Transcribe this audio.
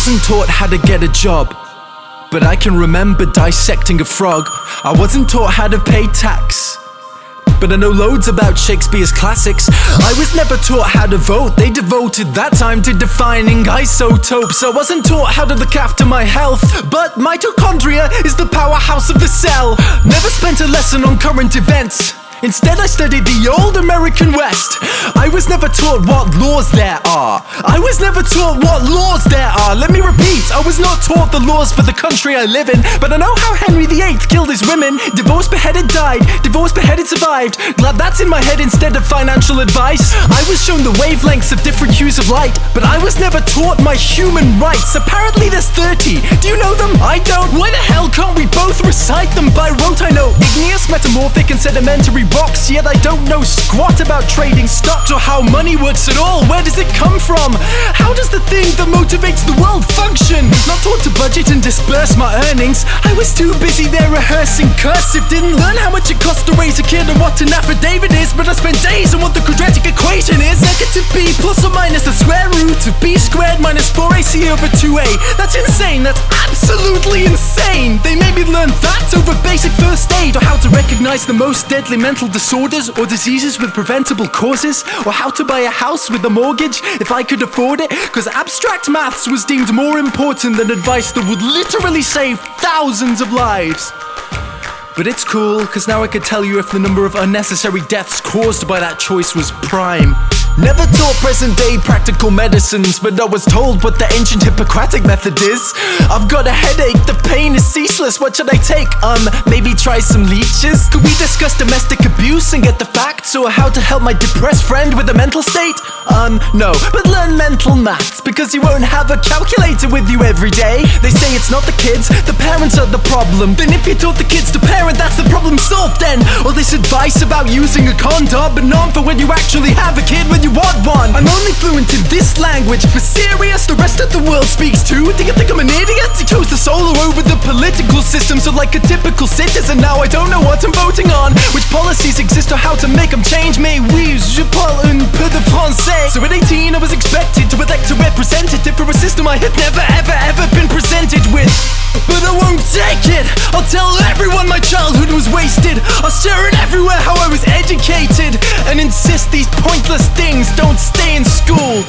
wasn't taught how to get a job, but I can remember dissecting a frog. I wasn't taught how to pay tax, but I know loads about Shakespeare's classics. I was never taught how to vote. They devoted that time to defining isotopes. I wasn't taught how to look after my health, but mitochondria is the powerhouse of the cell. Never spent a lesson on current events. Instead I studied the old American West. I was never taught what laws there are. I was never taught what laws there are. Let me repeat, I was not taught the laws for the country I live in, but I know how Henry VIII killed his women. Divorced, beheaded, died. Divorced, beheaded, survived. Glad that's in my head instead of financial advice. I was shown the wavelengths of different hues of light, but I was never taught my human rights. Apparently there's 30. Do you know them? I don't. Why the hell can't we both recite them by rote? I know igneous, metamorphic and sedimentary rocks, yet I don't know squat about trading stocks or how money works at all. Where does it come from? How does the thing that motivates the world function? Not taught to budget and disperse my earnings. I was too busy there rehearsing cursive. Didn't learn how much it costs to raise a kid or what an affidavit is, but I spent days on what the quadratic equation is. Negative b plus or minus the square root of b squared minus 4ac over 2a. That's insane, that's absolutely insane. They made me learn that over basic first aid, or how to recognize the most deadly mental disorders or diseases with preventable causes, or how to buy a house with a mortgage if I could afford it, cause abstract maths was deemed more important than advice that would literally save thousands of lives. But it's cool, cause now I could tell you if the number of unnecessary deaths caused by that choice was prime. Never taught present day practical medicines, but I was told what the ancient Hippocratic method is. I've got a headache, the pain is ceaseless, what should I take? Maybe try some leeches? Could we discuss domestic abuse and get the facts, or how to help my depressed friend with a mental state? No, but learn mental maths, because you won't have a calculator with you every day. They say it's not the kids, the parents are the problem. Then if you taught the kids to parent, that's the problem solved then. All this advice about using a condom, but not for when you actually have a kid when you want one. I'm only fluent in this language, for serious, the rest of the world speaks too. Do you think I'm an idiot? I chose the solo over the political system, so like a typical citizen now I don't know what I'm voting on, which policies exist or how to make them change. Mais oui, je parle un peu de français. So at 18 I was expected to elect a representative for a system I had never ever been presented with. But I won't take it. I'll tell everyone my childhood was wasted. I'll share it everywhere how I was educated, and insist these pointless things don't stay in school.